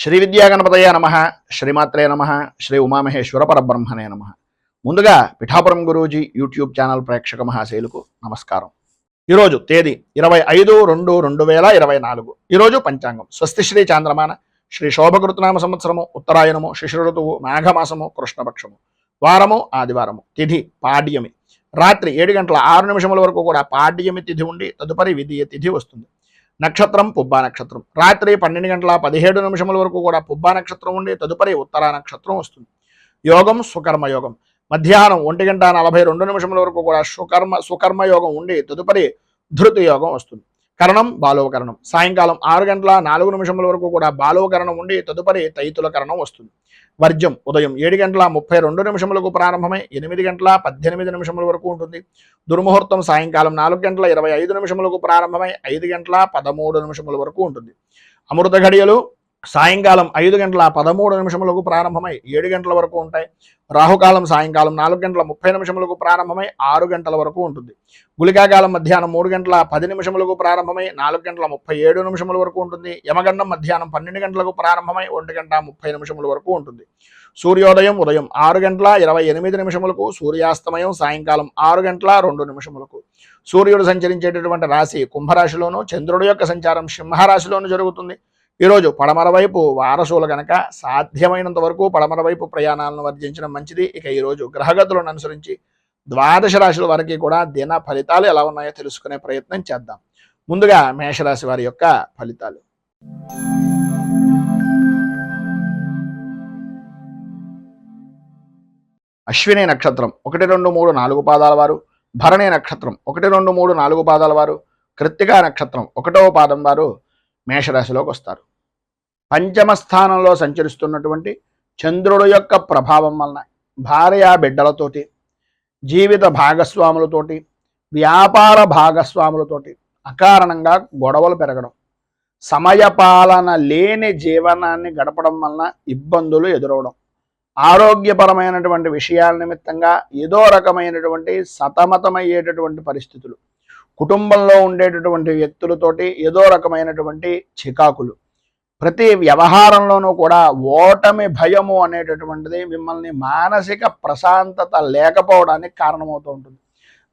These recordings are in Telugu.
శ్రీ విద్యాగణపతయ నమ, శ్రీమాత్రే నమ, శ్రీ ఉమామహేశ్వర పరబ్రహ్మణే నమ. ముందుగా పిఠాపురం గురూజీ యూట్యూబ్ ఛానల్ ప్రేక్షక మహాశైలకు నమస్కారం. ఈరోజు తేదీ 25/2/2024. ఈరోజు పంచాంగం స్వస్తి శ్రీ చాంద్రమాన శ్రీ శోభకృతనామ సంవత్సరము ఉత్తరాయణము శిశిర ఋతువు మాఘమాసము కృష్ణపక్షము వారము ఆదివారము. తిథి పాడ్యమి. రాత్రి 7:06 వరకు కూడా పాడ్యమి తిథి ఉండి తదుపరి విధియ తిథి వస్తుంది. నక్షత్రం పుబ్బా నక్షత్రం. రాత్రి 12:17 వరకు కూడా పుబ్బా నక్షత్రం ఉండి తదుపరి ఉత్తరా నక్షత్రం వస్తుంది. యోగం సుకర్మ యోగం. మధ్యాహ్నం 1:42 వరకు కూడా సుకర్మ యోగం ఉండి తదుపరి ధృతి యోగం వస్తుంది. కరణం బాలోకరణం. సాయంకాలం 6:04 వరకు కూడా బాలోకరణం ఉండి తదుపరి తైతుల కరణం వస్తుంది. వర్జం ఉదయం 7:32 ప్రారంభమై 8:18 వరకు ఉంటుంది. దుర్ముహూర్తం సాయంకాలం 4:25 ప్రారంభమై 5:13 వరకు ఉంటుంది. అమృత ఘడియలు సాయంకాలం 5:13 ప్రారంభమై 7 గంటల వరకు ఉంటాయి. రాహుకాలం సాయంకాలం 4:30 ప్రారంభమై 6 గంటల వరకు ఉంటుంది. గుళికాకాలం మధ్యాహ్నం 3:10 ప్రారంభమై 4:37 వరకు ఉంటుంది. యమగండం మధ్యాహ్నం 12 గంటలకు ప్రారంభమై 1:30 వరకు ఉంటుంది. సూర్యోదయం ఉదయం 6:28 సూర్యాస్తమయం సాయంకాలం 6:02 సూర్యుడు సంచరించేటటువంటి రాశి కుంభరాశిలోను, చంద్రుడి యొక్క సంచారం సింహరాశిలోను జరుగుతుంది. ఈరోజు పడమర వైపు వారసులు కనుక సాధ్యమైనంత వరకు పడమర వైపు ప్రయాణాలను వర్జించడం మంచిది. ఇక ఈరోజు గ్రహగతులను అనుసరించి 12 రాశుల వారికి కూడా దిన ఫలితాలు ఎలా ఉన్నాయో తెలుసుకునే ప్రయత్నం చేద్దాం. ముందుగా మేషరాశి వారి యొక్క ఫలితాలు. అశ్విని నక్షత్రం 1, 2, 3, 4 పాదాల వారు, భరణి నక్షత్రం 1, 2, 3, 4 పాదాల వారు, కృత్తికా నక్షత్రం 1వ పాదం వారు మేషరాశిలోకి వస్తారు. పంచమ స్థానంలో సంచరిస్తున్నటువంటి చంద్రుడు యొక్క ప్రభావం వలన భార్య బిడ్డలతోటి, జీవిత భాగస్వాములతోటి, వ్యాపార భాగస్వాములతోటి అకారణంగా గొడవలు పెరగడం, సమయపాలన లేని జీవనాన్ని గడపడం వలన ఇబ్బందులు ఎదురవడం, ఆరోగ్యపరమైనటువంటి విషయాల నిమిత్తంగా ఏదో రకమైనటువంటి సతమతమయ్యేటటువంటి పరిస్థితులు, కుటుంబంలో ఉండేటటువంటి వ్యక్తులతోటి ఏదో రకమైనటువంటి చికాకులు, ప్రతి వ్యవహారంలోనూ కూడా ఓటమి భయము అనేటటువంటిది మిమ్మల్ని మానసిక ప్రశాంతత లేకపోవడానికి కారణమవుతూ ఉంటుంది.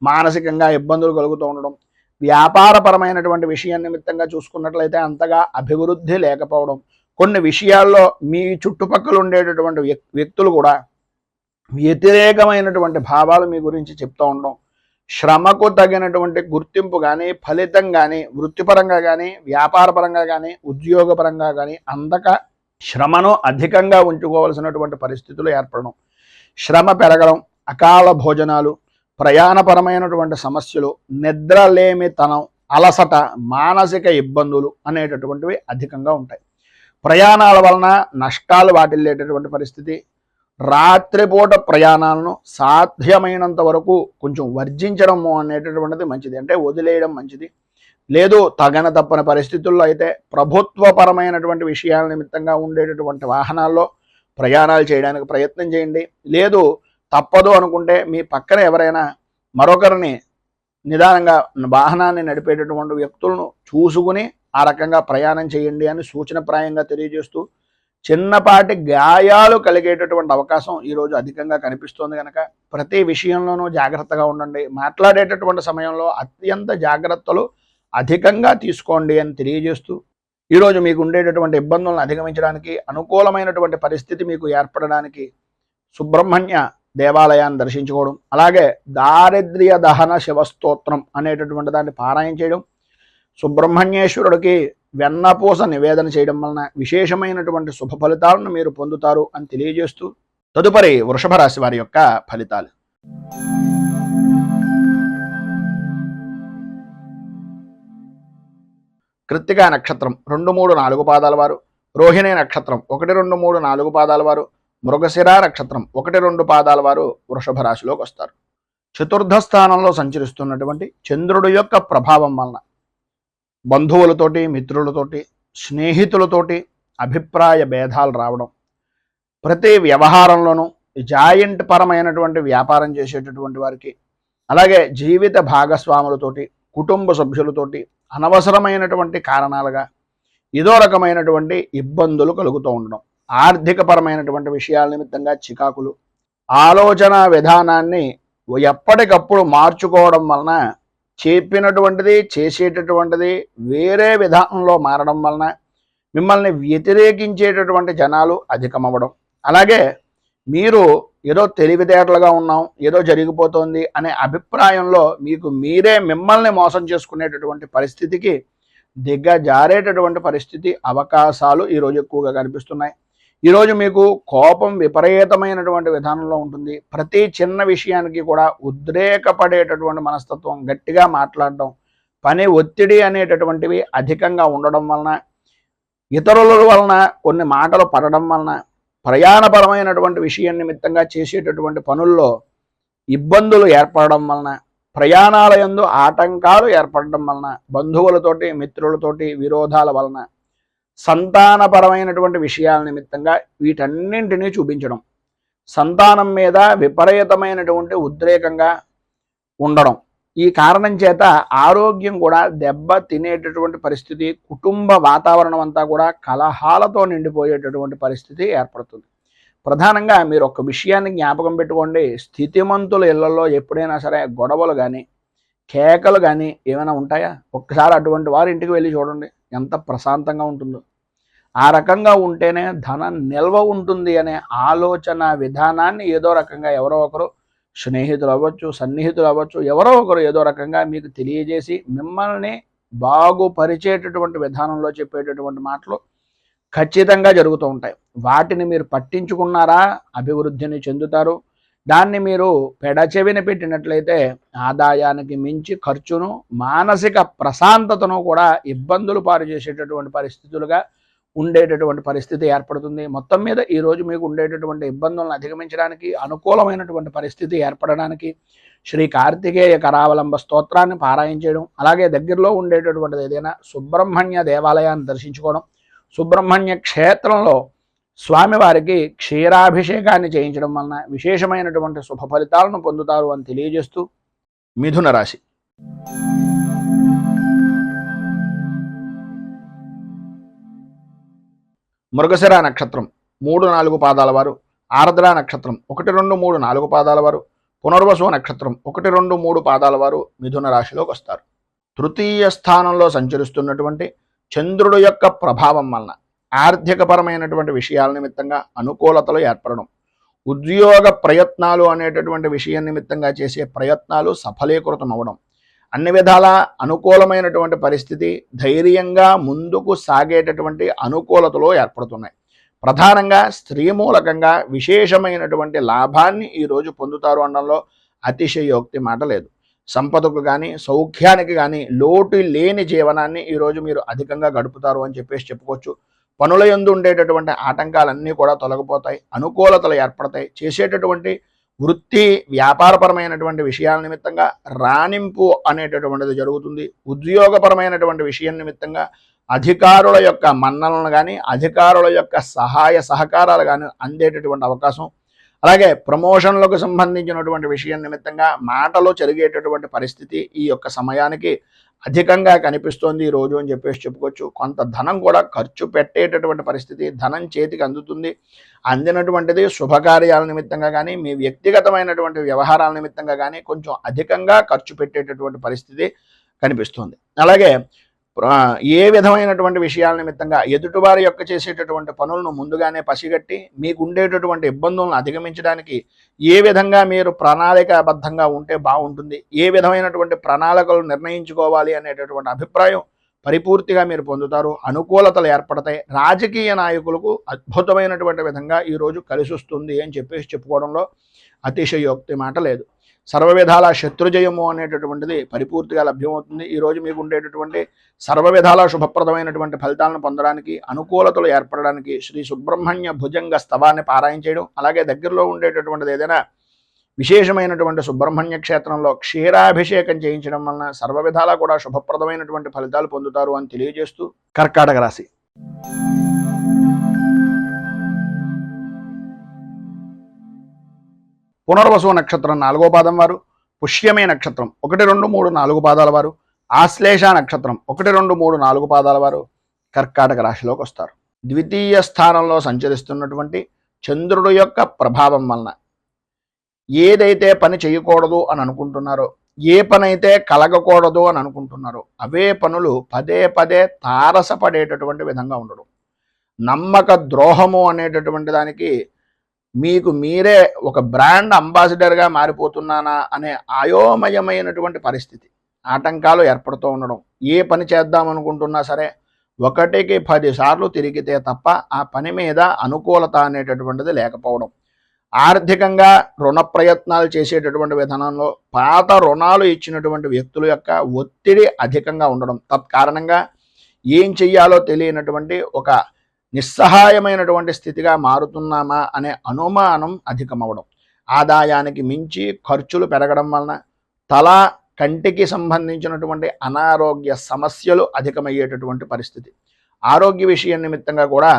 మానసికంగా ఇబ్బందులు కలుగుతూ ఉండడం, వ్యాపారపరమైనటువంటి విషయం నిమిత్తంగా చూసుకున్నట్లయితే అంతగా అభివృద్ధి లేకపోవడం, కొన్ని విషయాల్లో మీ చుట్టుపక్కల ఉండేటటువంటి వ్యక్తులు కూడా వ్యతిరేకమైనటువంటి భావాలు మీ గురించి చెప్తూ ఉండడం, శ్రమకు తగినటువంటి గుర్తింపు కానీ ఫలితం కానీ వృత్తిపరంగా కానీ వ్యాపారపరంగా కానీ ఉద్యోగపరంగా కానీ అందక శ్రమను అధికంగా ఉంచుకోవాల్సినటువంటి పరిస్థితులు ఏర్పడడం, శ్రమ పెరగడం, అకాల భోజనాలు, ప్రయాణపరమైనటువంటి సమస్యలు, నిద్రలేమితనం, అలసట, మానసిక ఇబ్బందులు అనేటటువంటివి అధికంగా ఉంటాయి. ప్రయాణాల వలన నష్టాలు వాటిల్లేటటువంటి పరిస్థితి, రాత్రిపూట ప్రయాణాలను సాధ్యమైనంత వరకు కొంచెం వర్జించడము అనేటటువంటిది మంచిది, అంటే వదిలేయడం మంచిది. లేదు తగన తప్పని పరిస్థితుల్లో అయితే ప్రభుత్వపరమైనటువంటి విషయాల నిమిత్తంగా ఉండేటటువంటి వాహనాల్లో ప్రయాణాలు చేయడానికి ప్రయత్నం చేయండి. లేదు తప్పదు అనుకుంటే మీ పక్కన ఎవరైనా మరొకరిని నిదానంగా వాహనాన్ని నడిపేటటువంటి వ్యక్తులను చూసుకుని ఆ రకంగా ప్రయాణం చేయండి అని సూచనప్రాయంగా తెలియజేస్తూ, చిన్నపాటి గాయాలు కలిగేటటువంటి అవకాశం ఈరోజు అధికంగా కనిపిస్తోంది కనుక ప్రతి విషయంలోనూ జాగ్రత్తగా ఉండండి. మాట్లాడేటటువంటి సమయంలో అత్యంత జాగ్రత్తలు అధికంగా తీసుకోండి అని తెలియజేస్తూ, ఈరోజు మీకు ఉండేటటువంటి ఇబ్బందులను అధిగమించడానికి అనుకూలమైనటువంటి పరిస్థితి మీకు ఏర్పడడానికి సుబ్రహ్మణ్య దేవాలయాన్ని దర్శించుకోవడం, అలాగే దారిద్ర్య దహన శివస్తోత్రం అనేటటువంటి దాన్ని పారాయణ చేయడం, సుబ్రహ్మణ్యేశ్వరుడికి వెన్నపూస నివేదన చేయడం వలన విశేషమైనటువంటి శుభ ఫలితాలను మీరు పొందుతారు అని తెలియజేస్తూ, తదుపరి వృషభ రాశి వారి యొక్క ఫలితాలు. కృత్తికా నక్షత్రం 2, 3, 4 పాదాల వారు, రోహిణి నక్షత్రం 1, 2, 3, 4 పాదాల వారు, మృగశిర నక్షత్రం 1, 2 పాదాల వారు వృషభ రాశిలోకి వస్తారు. చతుర్థ స్థానంలో సంచరిస్తున్నటువంటి చంద్రుడి యొక్క ప్రభావం వలన బంధువులతోటి, మిత్రులతోటి, స్నేహితులతోటి అభిప్రాయ భేదాలు రావడం, ప్రతి వ్యవహారంలోనూ జాయింట్ పరమైనటువంటి వ్యాపారం చేసేటటువంటి వారికి, అలాగే జీవిత భాగస్వాములతోటి, కుటుంబ సభ్యులతోటి అనవసరమైనటువంటి కారణాలుగా ఏదో రకమైనటువంటి ఇబ్బందులు కలుగుతూ ఉండడం, ఆర్థికపరమైనటువంటి విషయాల నిమిత్తంగా చికాకులు, ఆలోచన విధానాన్ని ఎప్పటికప్పుడు మార్చుకోవడం వలన చెప్పినటువంటిది చేసేటటువంటిది వేరే విధానంలో మారడం వలన మిమ్మల్ని వ్యతిరేకించేటటువంటి జనాలు అధికమవ్వడం, అలాగే మీరు ఏదో తెలివితేటలుగా ఉన్నాం, ఏదో జరిగిపోతుంది అనే అభిప్రాయంలో మీకు మీరే మిమ్మల్ని మోసం చేసుకునేటటువంటి పరిస్థితికి దిగజారేటటువంటి పరిస్థితి అవకాశాలు ఈరోజు ఎక్కువగా కనిపిస్తున్నాయి. ఈరోజు మీకు కోపం విపరీతమైనటువంటి విధానంలో ఉంటుంది. ప్రతి చిన్న విషయానికి కూడా ఉద్రేకపడేటటువంటి మనస్తత్వం, గట్టిగా మాట్లాడడం, పని ఒత్తిడి అనేటటువంటివి అధికంగా ఉండడం వలన, ఇతరుల వలన కొన్ని మాటలు పడడం వలన, ప్రయాణపరమైనటువంటి విషయం నిమిత్తంగా చేసేటటువంటి పనుల్లో ఇబ్బందులు ఏర్పడడం వలన, ప్రయాణాల యందు ఆటంకాలు ఏర్పడడం వలన, బంధువులతోటి మిత్రులతోటి విరోధాల వలన, సంతానపరమైనటువంటి విషయాల నిమిత్తంగా వీటన్నింటినీ చూపించడం, సంతానం మీద విపరీతమైనటువంటి ఉద్రేకంగా ఉండడం, ఈ కారణం చేత ఆరోగ్యం కూడా దెబ్బ తినేటటువంటి పరిస్థితి, కుటుంబ వాతావరణం అంతా కూడా కలహాలతో నిండిపోయేటటువంటి పరిస్థితి ఏర్పడుతుంది. ప్రధానంగా మీరు ఒక విషయాన్ని జ్ఞాపకం పెట్టుకోండి, స్థితిమంతుల ఇళ్లలో ఎప్పుడైనా సరే గొడవలు కానీ కేకలు కానీ ఏమైనా ఉంటాయా? ఒక్కసారి అటువంటి వారి ఇంటికి వెళ్ళి చూడండి, ఎంత ప్రశాంతంగా ఉంటుందో. ఆ రకంగా ఉంటేనే ధనం నిల్వ ఉంటుంది అనే ఆలోచన విధానాన్ని ఏదో రకంగా ఎవరో ఒకరు, స్నేహితులు అవ్వచ్చు, సన్నిహితులు అవ్వచ్చు, ఎవరో ఒకరు ఏదో రకంగా మీకు తెలియజేసి మిమ్మల్ని బాగుపరిచేటటువంటి విధానంలో చెప్పేటటువంటి మాటలు ఖచ్చితంగా జరుగుతూ ఉంటాయి. వాటిని మీరు పట్టించుకున్నారా అభివృద్ధిని చెందుతారు. దాన్ని మీరు పెడచెవిన పెట్టినట్లయితే ఆదాయానికి మించి ఖర్చును, మానసిక ప్రశాంతతను కూడా ఇబ్బందులు పాలు చేసేటటువంటి పరిస్థితులుగా ఉండేటటువంటి పరిస్థితి ఏర్పడుతుంది. మొత్తం మీద ఈరోజు మీకు ఉండేటటువంటి ఇబ్బందులను అధిగమించడానికి, అనుకూలమైనటువంటి పరిస్థితి ఏర్పడడానికి శ్రీ కార్తికేయ కరావలంబ స్తోత్రాన్ని పారాయణ చేయడం, అలాగే దగ్గరలో ఉండేటటువంటిది ఏదైనా సుబ్రహ్మణ్య దేవాలయాన్ని దర్శించుకోవడం, సుబ్రహ్మణ్య క్షేత్రంలో స్వామివారికి క్షీరాభిషేకాన్ని చేయించడం వలన విశేషమైనటువంటి శుభ ఫలితాలను పొందుతారు అని తెలియజేస్తూ, మిథున రాశి. మృగశిర నక్షత్రం 3-4 పాదాల వారు, ఆర్ద్ర నక్షత్రం 1, 2, 3, 4 పాదాల వారు, పునర్వసు నక్షత్రం 1, 2, 3 పాదాల వారు మిథున రాశిలోకి వస్తారు. తృతీయ స్థానంలో సంచరిస్తున్నటువంటి చంద్రుడు యొక్క ప్రభావం వలన ఆర్థికపరమైనటువంటి విషయాల నిమిత్తంగా అనుకూలతలు ఏర్పడడం, ఉద్యోగ ప్రయత్నాలు అనేటటువంటి విషయం నిమిత్తంగా చేసే ప్రయత్నాలు సఫలీకృతం అవ్వడం, అన్ని విధాల అనుకూలమైనటువంటి పరిస్థితి, ధైర్యంగా ముందుకు సాగేటటువంటి అనుకూలతలు ఏర్పడుతున్నాయి. ప్రధానంగా స్త్రీ మూలకంగా విశేషమైనటువంటి లాభాన్ని ఈరోజు పొందుతారు అనడంలో అతిశయోక్తి మాట లేదు. సంపదకు కానీ సౌఖ్యానికి కానీ లోటు లేని జీవనాన్ని ఈరోజు మీరు అధికంగా గడుపుతారు అని చెప్పేసి చెప్పుకోవచ్చు. పనుల యందు ఉండేటటువంటి ఆటంకాలన్నీ కూడా తొలగిపోతాయి, అనుకూలతలు ఏర్పడతాయి. చేసేటటువంటి వృత్తి వ్యాపారపరమైనటువంటి విషయాల నిమిత్తంగా రాణింపు అనేటటువంటిది జరుగుతుంది. ఉద్యోగపరమైనటువంటి విషయం నిమిత్తంగా అధికారుల యొక్క మన్నలను కానీ, అధికారుల యొక్క సహాయ సహకారాలు కానీ అందేటటువంటి అవకాశం, అలాగే ప్రమోషన్లకు సంబంధించినటువంటి విషయం నిమిత్తంగా మాటలో జరిగేటటువంటి పరిస్థితి ఈ యొక్క సమయానికి అధికంగా కనిపిస్తోంది ఈరోజు అని చెప్పేసి చెప్పుకోవచ్చు. కొంత ధనం కూడా ఖర్చు పెట్టేటటువంటి పరిస్థితి, ధనం చేతికి అందుతుంది. అందినటువంటిది శుభకార్యాల నిమిత్తంగా కానీ, మీ వ్యక్తిగతమైనటువంటి వ్యవహారాల నిమిత్తంగా కానీ కొంచెం అధికంగా ఖర్చు పెట్టేటటువంటి పరిస్థితి కనిపిస్తుంది. అలాగే ఏ విధమైనటువంటి విషయాల నిమిత్తంగా ఎదుటివారి యొక్క చేసేటటువంటి పనులను ముందుగానే పసిగట్టి మీకు ఉండేటటువంటి ఇబ్బందులను అధిగమించడానికి ఏ విధంగా మీరు ప్రణాళికాబద్ధంగా ఉంటే బాగుంటుంది, ఏ విధమైనటువంటి ప్రణాళికలు నిర్ణయించుకోవాలి అనేటటువంటి అభిప్రాయం పరిపూర్తిగా మీరు పొందుతారు. అనుకూలతలు ఏర్పడతాయి. రాజకీయ నాయకులకు అద్భుతమైనటువంటి విధంగా ఈరోజు కలిసి వస్తుంది అని చెప్పేసి చెప్పుకోవడంలో అతిశయోక్తి మాట లేదు. సర్వవిధాల శత్రుజయము అనేటటువంటిది పరిపూర్తిగా లభ్యమవుతుంది. ఈరోజు మీకు ఉండేటటువంటి సర్వవిధాల శుభప్రదమైనటువంటి ఫలితాలను పొందడానికి, అనుకూలతలు ఏర్పడడానికి శ్రీ సుబ్రహ్మణ్య భుజంగ స్తవాన్ని పారాయణ చేయడం, అలాగే దగ్గరలో ఉండేటటువంటిది ఏదైనా విశేషమైనటువంటి సుబ్రహ్మణ్య క్షేత్రంలో క్షీరాభిషేకం చేయించడం వలన సర్వవిధాలా కూడా శుభప్రదమైనటువంటి ఫలితాలు పొందుతారు అని తెలియజేస్తూ, కర్కాటక రాశి. పునర్వసు నక్షత్రం 4వ పాదం వారు, పుష్యమే నక్షత్రం 1, 2, 3, 4 పాదాల వారు, ఆశ్లేష నక్షత్రం 1, 2, 3, 4 పాదాల వారు, కర్కాటక రాశిలోకి వస్తారు. ద్వితీయ స్థానంలో సంచరిస్తున్నటువంటి చంద్రుడు యొక్క ప్రభావం వలన ఏదైతే పని చేయకూడదు అని అనుకుంటున్నారో, ఏ పని అయితే కలగకూడదు అని అనుకుంటున్నారో అవే పనులు పదే పదే తారసపడేటటువంటి విధంగా ఉండడం, నమ్మక ద్రోహము అనేటటువంటి దానికి మీకు మీరే ఒక బ్రాండ్ అంబాసిడర్గా మారిపోతున్నానా అనే అయోమయమైనటువంటి పరిస్థితి, ఆటంకాలు ఏర్పడుతూ ఉండడం. ఏ పని చేద్దాం అనుకుంటున్నా సరే 1కి 10 సార్లు తిరిగితే తప్ప ఆ పని మీద అనుకూలత అనేటటువంటిది లేకపోవడం, ఆర్థికంగా రుణ ప్రయత్నాలు చేసేటటువంటి విధానంలో పాత రుణాలు ఇచ్చినటువంటి వ్యక్తుల యొక్క ఒత్తిడి అధికంగా ఉండడం, తత్కారణంగా ఏం చెయ్యాలో తెలియనటువంటి ఒక నిస్సహాయమైనటువంటి స్థితిగా మారుతున్నామా అనే అనుమానం అధికమవడం, ఆదాయానికి మించి ఖర్చులు పెరగడం వలన కంటికి సంబంధించినటువంటి అనారోగ్య సమస్యలు అధికమయ్యేటటువంటి పరిస్థితి, ఆరోగ్య విషయం నిమిత్తంగా కూడా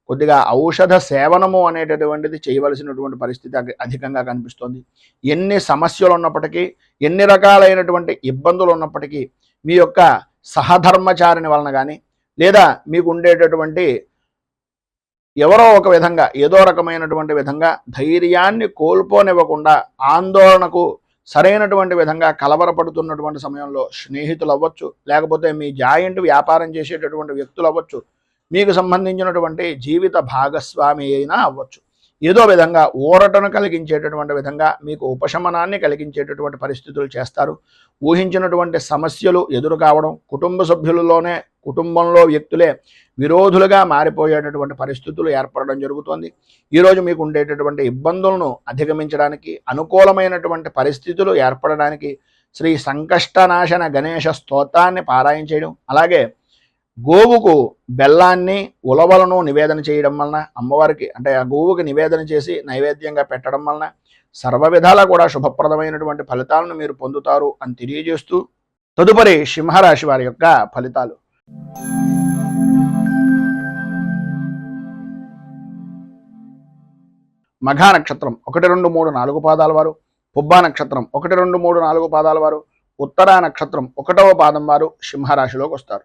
కొద్దిగా ఔషధ సేవనము అనేటటువంటిది చేయవలసినటువంటి పరిస్థితి అధికంగా కనిపిస్తోంది. ఎన్ని సమస్యలు ఉన్నప్పటికీ, ఎన్ని రకాలైనటువంటి ఇబ్బందులు ఉన్నప్పటికీ మీ యొక్క సహధర్మచారిని వలన కానీ, లేదా మీకు ఉండేటటువంటి ఎవరో ఒక విధంగా ఏదో రకమైనటువంటి విధంగా ధైర్యాన్ని కోల్పోనివ్వకుండా, ఆందోళనకు సరైనటువంటి విధంగా కలవరపడుతున్నటువంటి సమయంలో స్నేహితులు అవ్వచ్చు, లేకపోతే మీ జాయింట్ వ్యాపారం చేసేటటువంటి వ్యక్తులు అవ్వచ్చు, మీకు సంబంధించినటువంటి జీవిత భాగస్వామి అయినా అవ్వచ్చు, ఏదో విధంగా ఊరటను కలిగించేటటువంటి విధంగా మీకు ఉపశమనాన్ని కలిగించేటటువంటి పరిస్థితులు చేస్తారు. ఊహించినటువంటి సమస్యలు ఎదురు కావడం, కుటుంబ సభ్యులలోనే కుటుంబంలో వ్యక్తులే విరోధులుగా మారిపోయేటటువంటి పరిస్థితులు ఏర్పడడం జరుగుతుంది. ఈరోజు మీకు ఉండేటటువంటి ఇబ్బందులను అధిగమించడానికి, అనుకూలమైనటువంటి పరిస్థితులు ఏర్పడడానికి శ్రీ సంకష్టనాశన గణేశ స్తోత్రాన్ని పారాయణ చేయడం, అలాగే గోవుకు బెల్లాన్ని ఉలవలను నివేదన చేయడం వలన, అమ్మవారికి అంటే ఆ గోవుకి నివేదన చేసి నైవేద్యంగా పెట్టడం వలన సర్వ విధాలా కూడా శుభప్రదమైనటువంటి ఫలితాలను మీరు పొందుతారు అని తెలియజేస్తూ, తదుపరి సింహరాశి వారి యొక్క ఫలితాలు. మఘా నక్షత్రం 1, 2, 3, 4 పాదాల వారు, పుబ్బా నక్షత్రం 1, 2, 3, 4 పాదాల వారు, ఉత్తరా నక్షత్రం 1వ పాదం వారు సింహరాశిలోకి వస్తారు.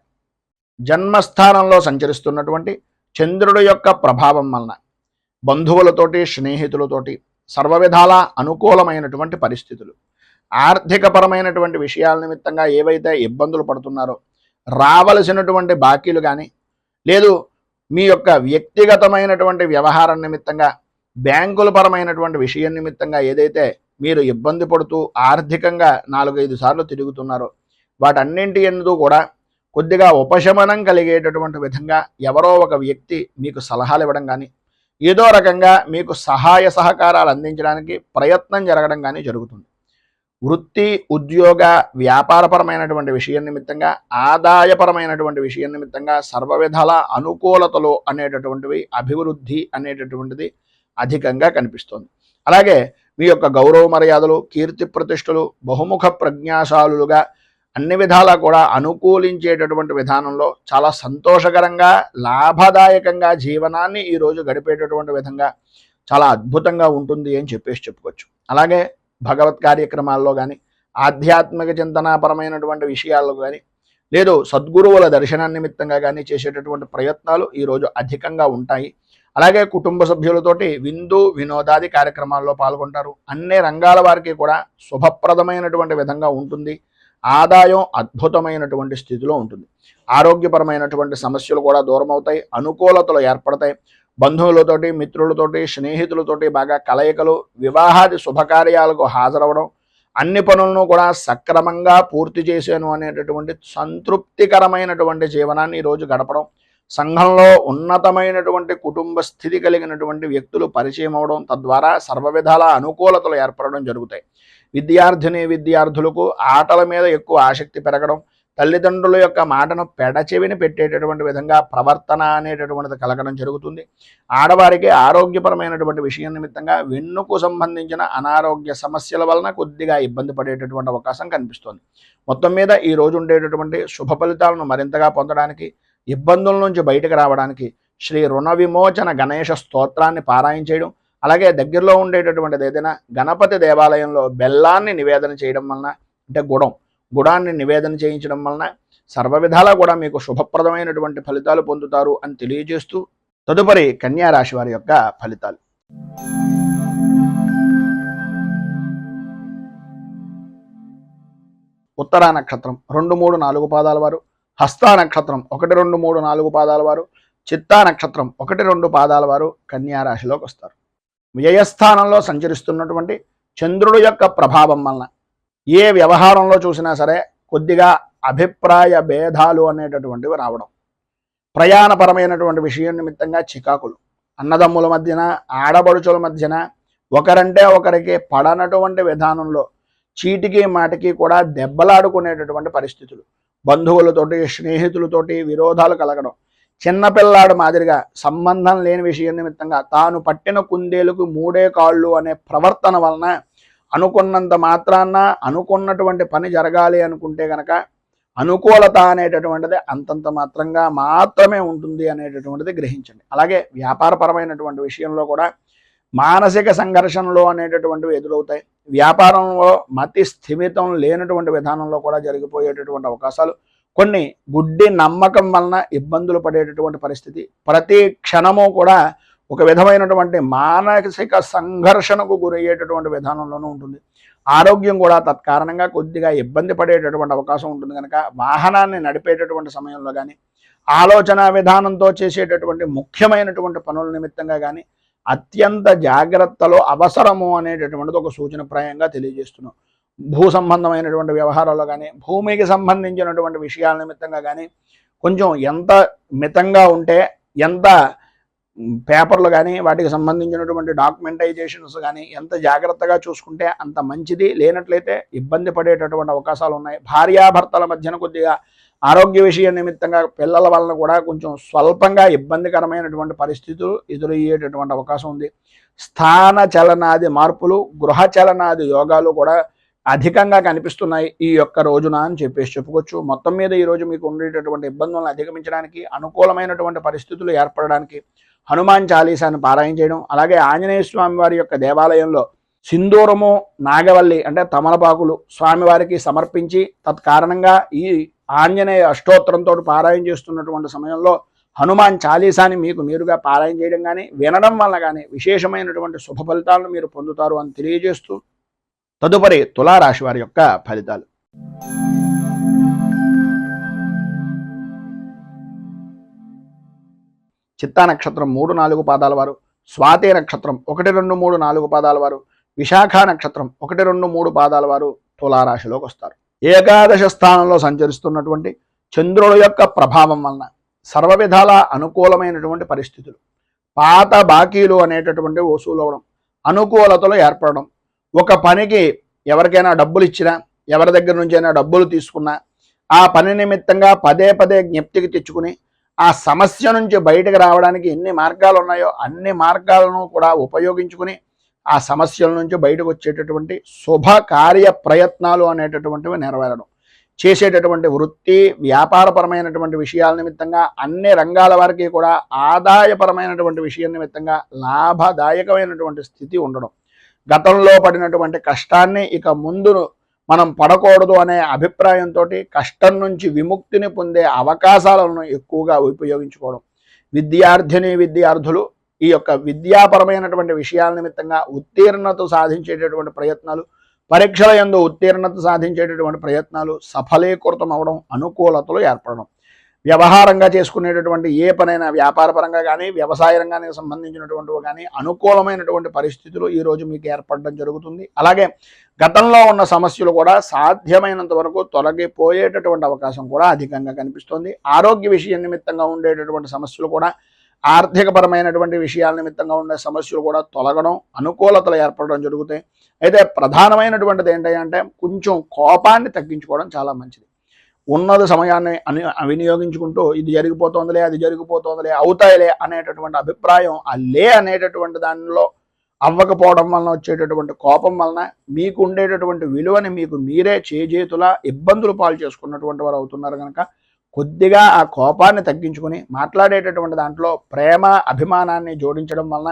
జన్మస్థానంలో సంచరిస్తున్నటువంటి చంద్రుడి యొక్క ప్రభావం వలన బంధువులతోటి, స్నేహితులతోటి సర్వవిధాల అనుకూలమైనటువంటి పరిస్థితులు, ఆర్థికపరమైనటువంటి విషయాల నిమిత్తంగా ఏవైతే ఇబ్బందులు పడుతున్నారో, రావలసినటువంటి బాకీలు కానీ, లేదు మీ యొక్క వ్యక్తిగతమైనటువంటి వ్యవహారం నిమిత్తంగా, బ్యాంకుల పరమైనటువంటి విషయం నిమిత్తంగా ఏదైతే మీరు ఇబ్బంది పడుతూ ఆర్థికంగా 4-5 సార్లు తిరుగుతున్నారో వాటన్నింటి యందు కూడా కొద్దిగా ఉపశమనం కలిగేటటువంటి విధంగా ఎవరో ఒక వ్యక్తి మీకు సలహాలు ఇవ్వడం కానీ, ఏదో రకంగా మీకు సహాయ సహకారాలు అందించడానికి ప్రయత్నం జరగడం కానీ జరుగుతుంది. వృత్తి, ఉద్యోగ, వ్యాపారపరమైనటువంటి విషయం నిమిత్తంగా, ఆదాయపరమైనటువంటి విషయం నిమిత్తంగా సర్వ విధాల అనుకూలతలు అనేటటువంటివి, అభివృద్ధి అనేటటువంటిది అధికంగా కనిపిస్తుంది. అలాగే మీ యొక్క గౌరవ మర్యాదలు, కీర్తి ప్రతిష్టలు బహుముఖ ప్రజ్ఞాశాలుగా అన్ని విధాలా కూడా అనుకూలించేటటువంటి విధానంలో చాలా సంతోషకరంగా, లాభదాయకంగా జీవనాన్ని ఈరోజు గడిపేటటువంటి విధంగా చాలా అద్భుతంగా ఉంటుంది అని చెప్పుకోవచ్చు. అలాగే భగవత్ కార్యక్రమాల్లో కానీ, ఆధ్యాత్మిక చింతనాపరమైనటువంటి విషయాల్లో కానీ, లేదు సద్గురువుల దర్శన నిమిత్తంగా కానీ చేసేటటువంటి ప్రయత్నాలు ఈరోజు అధికంగా ఉంటాయి. అలాగే కుటుంబ సభ్యులతోటి విందు వినోదాది కార్యక్రమాల్లో పాల్గొంటారు. అన్ని రంగాల వారికి కూడా శుభప్రదమైనటువంటి విధంగా ఉంటుంది. ఆదాయం అద్భుతమైనటువంటి స్థితిలో ఉంటుంది. ఆరోగ్యపరమైనటువంటి సమస్యలు కూడా దూరం అవుతాయి, అనుకూలతలు ఏర్పడతాయి. బంధువులతోటి, మిత్రులతోటి, స్నేహితులతోటి బాగా కలయికలు, వివాహాది శుభకార్యాలకు హాజరవడం, అన్ని పనులను కూడా సక్రమంగా పూర్తి చేశాను అనేటటువంటి సంతృప్తికరమైనటువంటి జీవనాన్ని ఈరోజు గడపడం, సంఘంలో ఉన్నతమైనటువంటి కుటుంబ స్థితి కలిగినటువంటి వ్యక్తులు పరిచయం అవడం, తద్వారా సర్వవిధాల అనుకూలతలు ఏర్పడడం జరుగుతాయి. విద్యార్థులకు ఆటల మీద ఎక్కువ ఆసక్తి పెరగడం, తల్లిదండ్రుల యొక్క మాటను పెడచెవిని పెట్టేటటువంటి విధంగా ప్రవర్తన అనేటటువంటిది కలగడం జరుగుతుంది. ఆడవారికి ఆరోగ్యపరమైనటువంటి విషయం నిమిత్తంగా వెన్నుకు సంబంధించిన అనారోగ్య సమస్యల వలన కొద్దిగా ఇబ్బంది పడేటటువంటి అవకాశం కనిపిస్తుంది. మొత్తం మీద ఈ రోజు ఉండేటటువంటి శుభ ఫలితాలను మరింతగా పొందడానికి, ఇబ్బందుల నుంచి బయటకు రావడానికి శ్రీ రుణ విమోచన గణేశ స్తోత్రాన్ని పారాయణ చేయడం, అలాగే దగ్గరలో ఉండేటటువంటిది ఏదైనా గణపతి దేవాలయంలో బెల్లాన్ని నివేదన చేయడం వలన, అంటే గుడాన్ని నివేదన చేయించడం వలన సర్వ విధాలా కూడా మీకు శుభప్రదమైనటువంటి ఫలితాలు పొందుతారు అని తెలియజేస్తూ తదుపరి కన్యా రాశి వారి యొక్క ఫలితాలు. ఉత్తరా నక్షత్రం 2, 3, 4 పాదాల వారు, హస్తా నక్షత్రం 1, 2, 3, 4 పాదాల వారు, చిత్తా నక్షత్రం 1, 2 పాదాల వారు కన్యా రాశిలోకి వస్తారు. వ్యయస్థానంలో సంచరిస్తున్నటువంటి చంద్రుడు యొక్క ప్రభావం వలన ఏ వ్యవహారంలో చూసినా సరే కొద్దిగా అభిప్రాయ భేదాలు అనేటటువంటివి రావడం, ప్రయాణపరమైనటువంటి విషయం నిమిత్తంగా చికాకులు, అన్నదమ్ముల మధ్యన ఆడబడుచుల మధ్యన ఒకరంటే ఒకరికి పడనటువంటి విధానంలో చీటికి మాటికి కూడా దెబ్బలాడుకునేటటువంటి పరిస్థితులు, బంధువులతోటి స్నేహితులతోటి విరోధాలు కలగడం, చిన్నపిల్లాడు మాదిరిగా సంబంధం లేని విషయం నిమిత్తంగా తాను పట్టిన కుందేలుకు 3 కాళ్ళు అనే ప్రవర్తన వలన అనుకున్నంత మాత్రాన అనుకున్నటువంటి పని జరగాలి అనుకుంటే కనుక అనుకూలత అనేటటువంటిది అంతంత మాత్రంగా మాత్రమే ఉంటుంది అనేటటువంటిది గ్రహించండి. అలాగే వ్యాపారపరమైనటువంటి విషయంలో కూడా మానసిక సంఘర్షణలు అనేటటువంటివి ఎదురవుతాయి. వ్యాపారంలో మతి స్థిమితం లేనటువంటి విధానంలో కూడా జరిగిపోయేటటువంటి అవకాశాలు, కొన్ని గుడ్డి నమ్మకం వలన ఇబ్బందులు పడేటటువంటి పరిస్థితి, ప్రతి క్షణము కూడా ఒక విధమైనటువంటి మానసిక సంఘర్షణకు గురయ్యేటటువంటి విధానంలోనూ ఉంటుంది. ఆరోగ్యం కూడా తత్కారణంగా కొద్దిగా ఇబ్బంది పడేటటువంటి అవకాశం ఉంటుంది. కనుక వాహనాన్ని నడిపేటటువంటి సమయంలో కానీ, ఆలోచన విధానంతో చేసేటటువంటి ముఖ్యమైనటువంటి పనుల నిమిత్తంగా కానీ అత్యంత జాగ్రత్తలో అవసరము అనేటటువంటిది ఒక సూచనప్రాయంగా తెలియజేస్తున్నాం. భూ సంబంధమైనటువంటి వ్యవహారాల్లో కానీ, భూమికి సంబంధించినటువంటి విషయాల నిమిత్తంగా కానీ కొంచెం ఎంత మితంగా ఉంటే, ఎంత పేపర్లు కానీ వాటికి సంబంధించినటువంటి డాక్యుమెంటైజేషన్స్ కానీ ఎంత జాగ్రత్తగా చూసుకుంటే అంత మంచిది. లేనట్లయితే ఇబ్బంది పడేటటువంటి అవకాశాలు ఉన్నాయి. భార్యాభర్తల మధ్యన కొద్దిగా ఆరోగ్య విషయం నిమిత్తంగా పిల్లల వలన కూడా కొంచెం స్వల్పంగా ఇబ్బందికరమైనటువంటి పరిస్థితులు ఎదురయ్యేటటువంటి అవకాశం ఉంది. స్థాన చలనాది మార్పులు, గృహ చలనాది యోగాలు కూడా అధికంగా కనిపిస్తున్నాయి ఈ యొక్క రోజున అని చెప్పుకోవచ్చు. మొత్తం మీద ఈరోజు మీకు ఉండేటటువంటి ఇబ్బందులను అధిగమించడానికి, అనుకూలమైనటువంటి పరిస్థితులు ఏర్పడడానికి హనుమాన్ చాలీసాను పారాయణ చేయడం, అలాగే ఆంజనేయ స్వామి వారి యొక్క దేవాలయంలో సింధూరము, నాగవల్లి అంటే తమలపాకులు స్వామివారికి సమర్పించి తత్కారణంగా ఈ ఆంజనేయ అష్టోత్తరంతో పారాయణ చేస్తున్నటువంటి సమయంలో హనుమాన్ చాలీసాని మీకు మీరుగా పారాయణ చేయడం కానీ వినడం వల్ల కానీ విశేషమైనటువంటి శుభ ఫలితాలను మీరు పొందుతారు అని తెలియజేస్తూ తదుపరి తులారాశి వారి యొక్క ఫలితాలు. చిత్తా నక్షత్రం 3, 4 పాదాల వారు, స్వాతి నక్షత్రం 1, 2, 3, 4 పాదాల వారు, విశాఖ నక్షత్రం 1, 2, 3 పాదాల వారు తులారాశిలోకి వస్తారు. ఏకాదశ స్థానంలో సంచరిస్తున్నటువంటి చంద్రుడు యొక్క ప్రభావం వలన సర్వ విధాల అనుకూలమైనటువంటి పరిస్థితులు, పాత బాకీలు అనేటటువంటి వసూలు అవడం, అనుకూలతలు ఏర్పడడం, ఒక పనికి ఎవరికైనా డబ్బులు ఇచ్చినా, ఎవరి దగ్గర నుంచైనా డబ్బులు తీసుకున్నా ఆ పని నిమిత్తంగా పదే పదే జ్ఞప్తికి తెచ్చుకుని ఆ సమస్య నుంచి బయటకు రావడానికి ఎన్ని మార్గాలు ఉన్నాయో అన్ని మార్గాలను కూడా ఉపయోగించుకుని ఆ సమస్యల నుంచి బయటకు వచ్చేటటువంటి శుభ కార్య ప్రయత్నాలు అనేటటువంటివి నెరవేరడం, చేసేటటువంటి వృత్తి వ్యాపారపరమైనటువంటి విషయాల నిమిత్తంగా అన్ని రంగాల వారికి కూడా ఆదాయపరమైనటువంటి విషయం నిమిత్తంగా లాభదాయకమైనటువంటి స్థితి ఉండడం, గతంలో పడినటువంటి కష్టాన్ని ఇక ముందు మనం పడకూడదు అనే అభిప్రాయంతో కష్టం నుంచి విముక్తిని పొందే అవకాశాలను ఎక్కువగా ఉపయోగించుకోవడం, విద్యార్థులు ఈ యొక్క విద్యాపరమైనటువంటి విషయాల నిమిత్తంగా ఉత్తీర్ణత సాధించేటటువంటి ప్రయత్నాలు, పరీక్షల యందు ఉత్తీర్ణత సాధించేటటువంటి ప్రయత్నాలు సఫలీకృతం అవడం, అనుకూలతలు ఏర్పడడం, వ్యవహారంగా చేసుకునేటటువంటి ఏ పనైనా వ్యాపారపరంగా కానీ వ్యవసాయ రంగానికి సంబంధించినటువంటివి కానీ అనుకూలమైనటువంటి పరిస్థితులు ఈరోజు మీకు ఏర్పడడం జరుగుతుంది. అలాగే గతంలో ఉన్న సమస్యలు కూడా సాధ్యమైనంత వరకు తొలగిపోయేటటువంటి అవకాశం కూడా అధికంగా కనిపిస్తుంది. ఆరోగ్య విషయం నిమిత్తంగా ఉండేటటువంటి సమస్యలు కూడా, ఆర్థికపరమైనటువంటి విషయాల నిమిత్తంగా ఉండే సమస్యలు కూడా తొలగడం, అనుకూలతలు ఏర్పడడం జరుగుతాయి. అయితే ప్రధానమైనటువంటిది ఏంటంటే కొంచెం కోపాన్ని తగ్గించుకోవడం చాలా మంచిది. ఉన్నది సమయాన్ని వినియోగించుకుంటూ ఇది జరిగిపోతుందిలే, అది జరిగిపోతుందిలే, అవుతాయిలే అనేటటువంటి అభిప్రాయం అనేటటువంటి దానిలో అవ్వకపోవడం వలన వచ్చేటటువంటి కోపం వలన మీకు ఉండేటటువంటి విలువని మీకు మీరే చేజేతులా ఇబ్బందులు పాలు చేసుకున్నటువంటి వారు అవుతున్నారు. కనుక కొద్దిగా ఆ కోపాన్ని తగ్గించుకుని మాట్లాడేటటువంటి దాంట్లో ప్రేమ అభిమానాన్ని జోడించడం వలన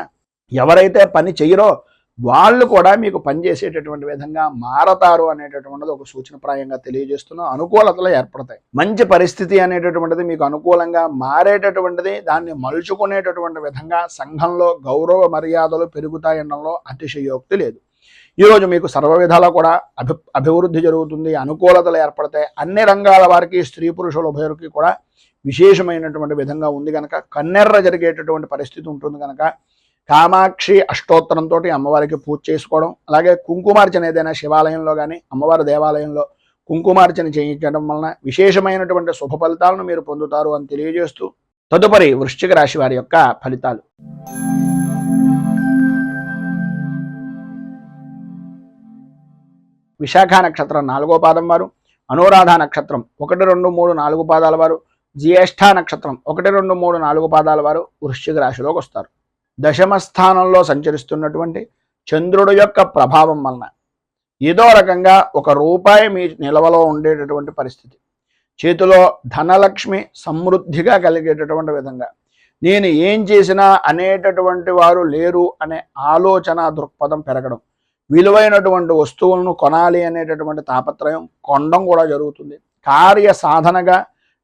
ఎవరైతే పని చేయరో వాళ్ళు కూడా మీకు పనిచేసేటటువంటి విధంగా మారతారు అనేటటువంటిది ఒక సూచనప్రాయంగా తెలియజేస్తున్న అనుకూలతలు ఏర్పడతాయి. మంచి పరిస్థితి అనేటటువంటిది మీకు అనుకూలంగా మారేటటువంటిది, దాన్ని మలుచుకునేటటువంటి విధంగా సంఘంలో గౌరవ మర్యాదలు పెరుగుతాయనడంలో అతిశయోక్తి లేదు. ఈరోజు మీకు సర్వ విధాలా కూడా అభివృద్ధి జరుగుతుంది, అనుకూలతలు ఏర్పడతాయి. అన్ని రంగాల వారికి, స్త్రీ పురుషుల ఉభయులకి కూడా విశేషమైనటువంటి విధంగా ఉంది కనుక కన్నెర్ర జరిగేటటువంటి పరిస్థితి ఉంటుంది కనుక కామాక్షి అష్టోత్తరంతో అమ్మవారికి పూజ చేసుకోవడం, అలాగే కుంకుమార్చన ఏదైనా శివాలయంలో కానీ అమ్మవారి దేవాలయంలో కుంకుమార్చన చేయించడం వలన విశేషమైనటువంటి శుభ ఫలితాలను మీరు పొందుతారు అని తెలియజేస్తూ తదుపరి వృశ్చిక రాశి వారి యొక్క ఫలితాలు. విశాఖ నక్షత్రం 4వ పాదం వారు, అనురాధ నక్షత్రం 1, 2, 3, 4 పాదాల వారు, జ్యేష్ఠ నక్షత్రం 1, 2, 3, 4 పాదాల వారు వృశ్చిక రాశిలోకి వస్తారు. దశమ స్థానంలో సంచరిస్తున్నటువంటి చంద్రుడు యొక్క ప్రభావం వలన ఏదో రకంగా ₹1 మీ నిల్వలో ఉండేటటువంటి పరిస్థితి, చేతిలో ధనలక్ష్మి సమృద్ధిగా కలిగేటటువంటి విధంగా, నేను ఏం చేసినా అనేటటువంటి వారు లేరు అనే ఆలోచన దృక్పథం పెరగడం, విలువైనటువంటి వస్తువులను కొనాలి అనేటటువంటి తాపత్రయం కొనడం కూడా జరుగుతుంది. కార్య సాధనగా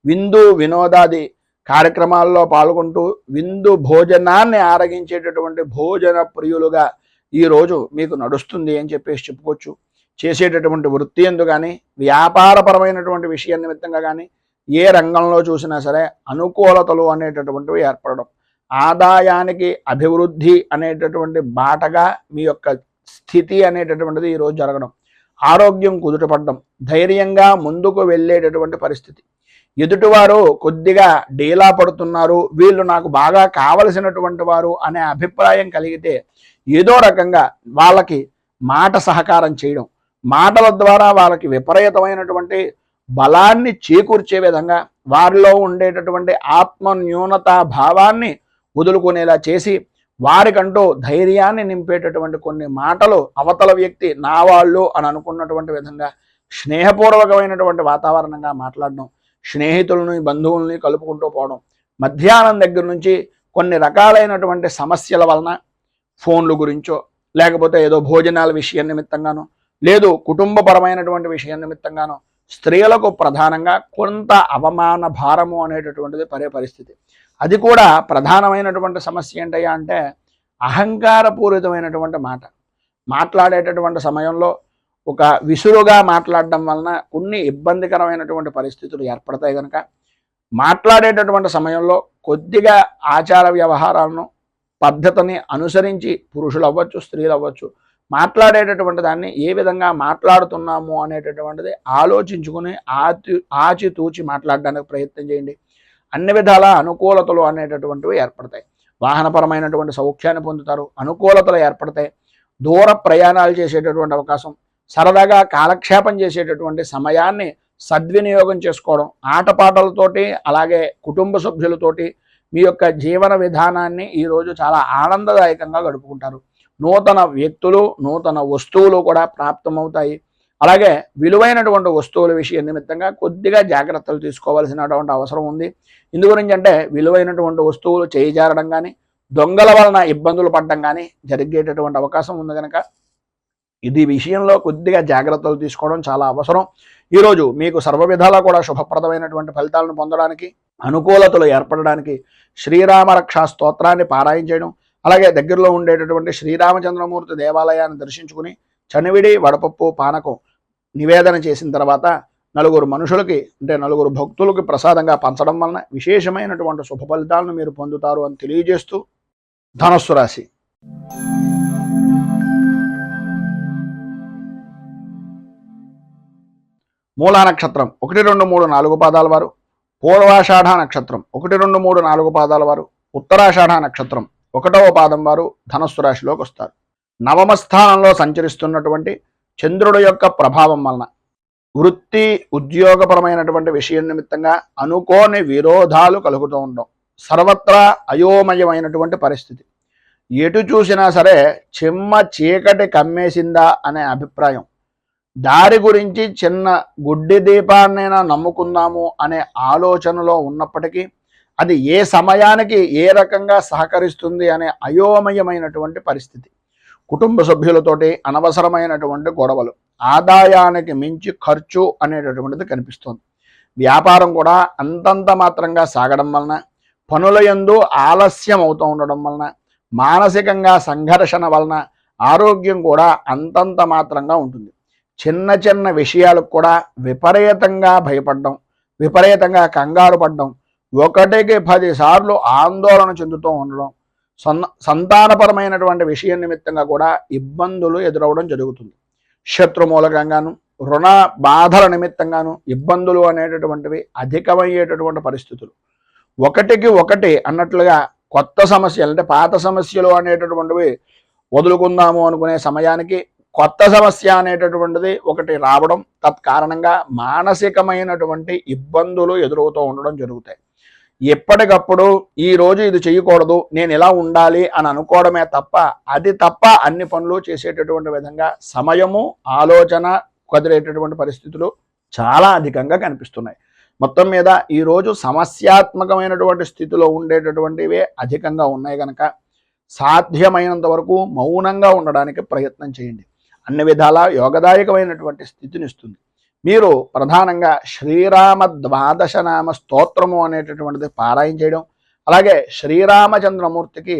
విందు వినోదాది కార్యక్రమాల్లో పాల్గొంటూ విందు భోజనాన్ని ఆరగించేటటువంటి భోజన ప్రియులుగా ఈరోజు మీకు నడుస్తుంది అని చెప్పేసి చెప్పుకోవచ్చు. చేసేటటువంటి వృత్తి ఎందు కానీ వ్యాపారపరమైనటువంటి విషయం నిమిత్తంగా కానీ ఏ రంగంలో చూసినా సరే అనుకూలతలు అనేటటువంటివి ఏర్పడడం, ఆదాయానికి అభివృద్ధి అనేటటువంటి బాటగా మీ యొక్క స్థితి అనేటటువంటిది ఈరోజు జరగడం, ఆరోగ్యం కుదుటపడడం, ధైర్యంగా ముందుకు వెళ్ళేటటువంటి పరిస్థితి. ఎదుటివారు కొద్దిగా డీలా పడుతున్నారు, వీళ్ళు నాకు బాగా కావలసినటువంటి వారు అనే అభిప్రాయం కలిగితే ఏదో రకంగా వాళ్ళకి మాట సహకారం చేయడం, మాటల ద్వారా వాళ్ళకి విపరీతమైనటువంటి బలాన్ని చేకూర్చే విధంగా వారిలో ఉండేటటువంటి ఆత్మ న్యూనతా భావాన్ని వదులుకునేలా చేసి వారికంటూ ధైర్యాన్ని నింపేటటువంటి కొన్ని మాటలు అవతల వ్యక్తి నా వాళ్ళు అని అనుకున్నటువంటి విధంగా స్నేహపూర్వకమైనటువంటి వాతావరణంగా మాట్లాడడం, స్నేహితులని బంధువుల్ని కలుపుకుంటూ పోవడం, మధ్యాహ్నం దగ్గర నుంచి కొన్ని రకాలైనటువంటి సమస్యల వలన ఫోన్లు గురించో లేకపోతే ఏదో భోజనాల విషయం నిమిత్తంగానో లేదు కుటుంబపరమైనటువంటి విషయం నిమిత్తంగానో స్త్రీలకు ప్రధానంగా కొంత అవమాన భారము అనేటటువంటిది పరిస్థితి. అది కూడా ప్రధానమైనటువంటి సమస్య ఏంటయ్యా అంటే అహంకారపూరితమైనటువంటి మాట్లాడేటటువంటి సమయంలో ఒక విసురుగా మాట్లాడడం వలన కొన్ని ఇబ్బందికరమైనటువంటి పరిస్థితులు ఏర్పడతాయి కనుక మాట్లాడేటటువంటి సమయంలో కొద్దిగా ఆచార వ్యవహారాలను పద్ధతిని అనుసరించి పురుషులు అవ్వచ్చు స్త్రీలు అవ్వచ్చు మాట్లాడేటటువంటి దాన్ని ఏ విధంగా మాట్లాడుతున్నాము అనేటటువంటిది ఆలోచించుకుని ఆచితూచి మాట్లాడడానికి ప్రయత్నం చేయండి. అన్ని విధాల అనుకూలతలు అనేటటువంటివి ఏర్పడతాయి. వాహనపరమైనటువంటి సౌఖ్యాన్ని పొందుతారు, అనుకూలతలు ఏర్పడతాయి. దూర ప్రయాణాలు చేసేటటువంటి అవకాశం, సరదాగా కాలక్షేపం చేసేటటువంటి సమయాన్ని సద్వినియోగం చేసుకోవడం, ఆటపాటలతోటి అలాగే కుటుంబ సభ్యులతోటి మీ యొక్క జీవన విధానాన్ని ఈరోజు చాలా ఆనందదాయకంగా గడుపుకుంటారు. నూతన వ్యక్తులు నూతన వస్తువులు కూడా ప్రాప్తమవుతాయి. అలాగే విలువైనటువంటి వస్తువుల విషయం నిమిత్తంగా కొద్దిగా జాగ్రత్తలు తీసుకోవాల్సినటువంటి అవసరం ఉంది. ఇందు గురించి అంటే విలువైనటువంటి వస్తువులు చేయిజారడం కానీ దొంగల వలన ఇబ్బందులు పడడం కానీ జరిగేటటువంటి అవకాశం ఉంది కనుక ఇది విషయంలో కొద్దిగా జాగ్రత్తలు తీసుకోవడం చాలా అవసరం. ఈరోజు మీకు సర్వ విధాలా కూడా శుభప్రదమైనటువంటి ఫలితాలను పొందడానికి అనుకూలతలు ఏర్పడడానికి శ్రీరామ రక్షా స్తోత్రాన్ని పారాయణ చేయడం, అలాగే దగ్గరలో ఉండేటటువంటి శ్రీరామచంద్రమూర్తి దేవాలయాన్ని దర్శించుకుని చనివిడి వడపప్పు పానకం నివేదన చేసిన తర్వాత నలుగురు మనుషులకి అంటే నలుగురు భక్తులకి ప్రసాదంగా పంచడం వలన విశేషమైనటువంటి శుభ ఫలితాలను మీరు పొందుతారు అని తెలియజేస్తూ ధనస్సు రాశి. మూలా నక్షత్రం 1, 2, 3, 4 పాదాల వారు, పూర్వాషాఢ నక్షత్రం 1, 2, 3, 4 పాదాల వారు, ఉత్తరాషాఢ నక్షత్రం 1వ పాదం వారు ధనస్సు రాశిలోకి వస్తారు. నవమ స్థానంలో సంచరిస్తున్నటువంటి చంద్రుడు యొక్క ప్రభావం వలన వృత్తి ఉద్యోగపరమైనటువంటి విషయం నిమిత్తంగా అనుకోని విరోధాలు కలుగుతూ ఉండడం, సర్వత్రా అయోమయమైనటువంటి పరిస్థితి, ఎటు చూసినా సరే చిమ్మ చీకటి కమ్మేసిందా అనే అభిప్రాయం, దారి గురించి చిన్న గుడ్డి దీపాన్నైనా నమ్ముకుందాము అనే ఆలోచనలో ఉన్నప్పటికీ అది ఏ సమయానికి ఏ రకంగా సహకరిస్తుంది అనే అయోమయమైనటువంటి పరిస్థితి, కుటుంబ సభ్యులతోటి అనవసరమైనటువంటి గొడవలు, ఆదాయానికి మించి ఖర్చు అనేటటువంటిది కనిపిస్తోంది. వ్యాపారం కూడా అంతంత మాత్రంగా సాగడం వలన, పనుల యందు ఆలస్యం అవుతూ ఉండడం వలన, మానసికంగా సంఘర్షణ వలన ఆరోగ్యం కూడా అంతంత మాత్రంగా ఉంటుంది. చిన్న చిన్న విషయాలకు కూడా విపరీతంగా భయపడడం, విపరీతంగా కంగారు పడడం, ఒకటికి 10 సార్లు ఆందోళన చెందుతూ ఉండడం, సంతానపరమైనటువంటి విషయం నిమిత్తంగా కూడా ఇబ్బందులు ఎదురవడం జరుగుతుంది. శత్రు మూలకంగాను, రుణ బాధల నిమిత్తంగాను ఇబ్బందులు అనేటటువంటివి అధికమయ్యేటటువంటి పరిస్థితులు. ఒకటికి ఒకటి అన్నట్లుగా కొత్త సమస్యలు, అంటే పాత సమస్యలు అనేటటువంటివి వదులుకుందాము అనుకునే సమయానికి కొత్త సమస్య అనేటటువంటిది ఒకటి రావడం, తత్కారణంగా మానసికమైనటువంటి ఇబ్బందులు ఎదురవుతూ ఉండడం జరుగుతాయి. ఎప్పటికప్పుడు ఈరోజు ఇది చేయకూడదు, నేను ఇలా ఉండాలి అని అనుకోవడమే తప్ప, అది తప్ప అన్ని పనులు చేసేటటువంటి విధంగా సమయము, ఆలోచన కుదిరేటటువంటి పరిస్థితులు చాలా అధికంగా కనిపిస్తున్నాయి. మొత్తం మీద ఈరోజు సమస్యాత్మకమైనటువంటి స్థితిలో ఉండేటటువంటివే అధికంగా ఉన్నాయి కనుక సాధ్యమైనంత వరకు మౌనంగా ఉండడానికి ప్రయత్నం చేయండి. అన్ని విధాలా యోగదాయకమైనటువంటి స్థితిని ఇస్తుంది. మీరు ప్రధానంగా శ్రీరామ ద్వాదశనామ స్తోత్రము అనేటటువంటిది పారాయణ చేయడం, అలాగే శ్రీరామచంద్రమూర్తికి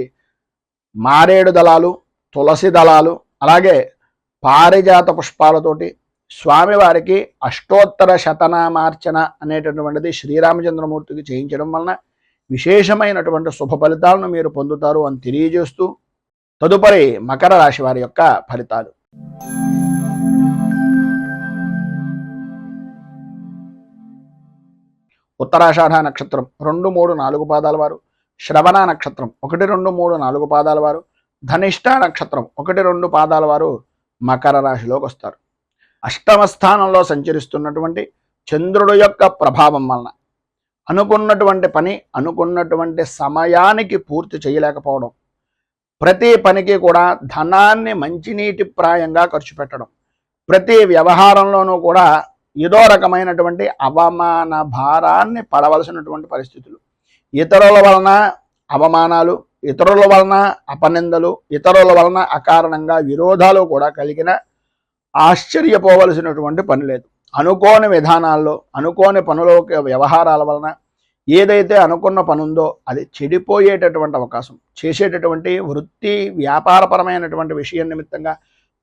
మారేడు దళాలు, తులసి దళాలు, అలాగే పారిజాత పుష్పాలతోటి స్వామివారికి అష్టోత్తర శతనామార్చన అనేటటువంటిది శ్రీరామచంద్రమూర్తికి చేయించడం వలన విశేషమైనటువంటి శుభ ఫలితాలను మీరు పొందుతారు అని తెలియజేస్తూ, తదుపరి మకర రాశి వారి యొక్క ఫలితాలు. ఉత్తరాషాఢ నక్షత్రం 2, 3, 4 పాదాల వారు, శ్రవణ నక్షత్రం 1, 2, 3, 4 పాదాల వారు, ధనిష్ట నక్షత్రం 1, 2 పాదాల వారు మకర రాశిలోకి వస్తారు. అష్టమ స్థానంలో సంచరిస్తున్నటువంటి చంద్రుడు యొక్క ప్రభావం వలన అనుకున్నటువంటి పని అనుకున్నటువంటి సమయానికి పూర్తి చేయలేకపోవడం, ప్రతి పనికి కూడా ధనాన్ని మంచినీటి ప్రాయంగా ఖర్చు పెట్టడం, ప్రతి వ్యవహారంలోనూ కూడా ఏదో రకమైనటువంటి అవమాన భారాన్ని పడవలసినటువంటి పరిస్థితులు, ఇతరుల వలన అవమానాలు, ఇతరుల వలన అపనిందలు, ఇతరుల వలన అకారణంగా విరోధాలు కూడా కలిగిన ఆశ్చర్యపోవలసినటువంటి పని లేదు. అనుకోని విధానాల్లో, అనుకోని పనుల వ్యవహారాల వలన ఏదైతే అనుకున్న పని ఉందో అది చెడిపోయేటటువంటి అవకాశం, చేసేటటువంటి వృత్తి వ్యాపారపరమైనటువంటి విషయం నిమిత్తంగా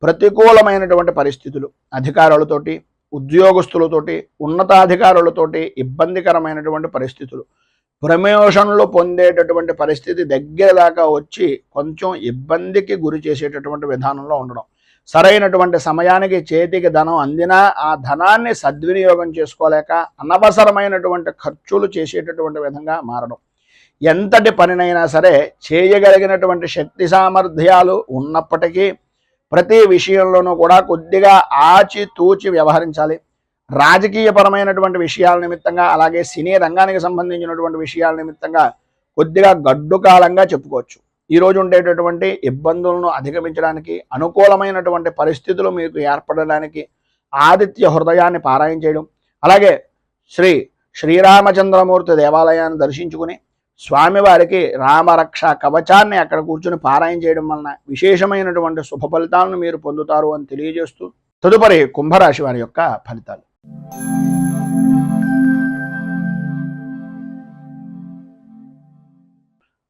ప్రతికూలమైనటువంటి పరిస్థితులు, అధికారులతోటి, ఉద్యోగస్తులతోటి, ఉన్నతాధికారులతోటి ఇబ్బందికరమైనటువంటి పరిస్థితులు, ప్రమోషన్లు పొందేటటువంటి పరిస్థితి దగ్గర దాకా వచ్చి కొంచెం ఇబ్బందికి గురి చేసేటటువంటి విధానంలో ఉండడం, సరైనటువంటి సమయానికి చేతికి ధనం అందినా ఆ ధనాన్ని సద్వినియోగం చేసుకోలేక అనవసరమైనటువంటి ఖర్చులు చేసేటటువంటి విధంగా మారడం, ఎంతటి పనినైనా సరే చేయగలిగినటువంటి శక్తి సామర్థ్యాలు ఉన్నప్పటికీ ప్రతి విషయంలోనూ కూడా కొద్దిగా ఆచితూచి వ్యవహరించాలి. రాజకీయపరమైనటువంటి విషయాల నిమిత్తంగా, అలాగే సినీ రంగానికి సంబంధించినటువంటి విషయాల నిమిత్తంగా కొద్దిగా గడ్డు కాలంగా చెప్పుకోవచ్చు. ఈరోజు ఉండేటటువంటి ఇబ్బందులను అధిగమించడానికి, అనుకూలమైనటువంటి పరిస్థితులు మీకు ఏర్పడడానికి ఆదిత్య హృదయాన్ని పారాయణ చేయడం, అలాగే శ్రీరామచంద్రమూర్తి దేవాలయాన్ని దర్శించుకుని స్వామివారికి రామరక్ష కవచాన్ని అక్కడ కూర్చుని పారాయణ చేయడం వలన విశేషమైనటువంటి శుభ ఫలితాలను మీరు పొందుతారు అని తెలియజేస్తూ, తదుపరి కుంభరాశి వారి యొక్క ఫలితాలు.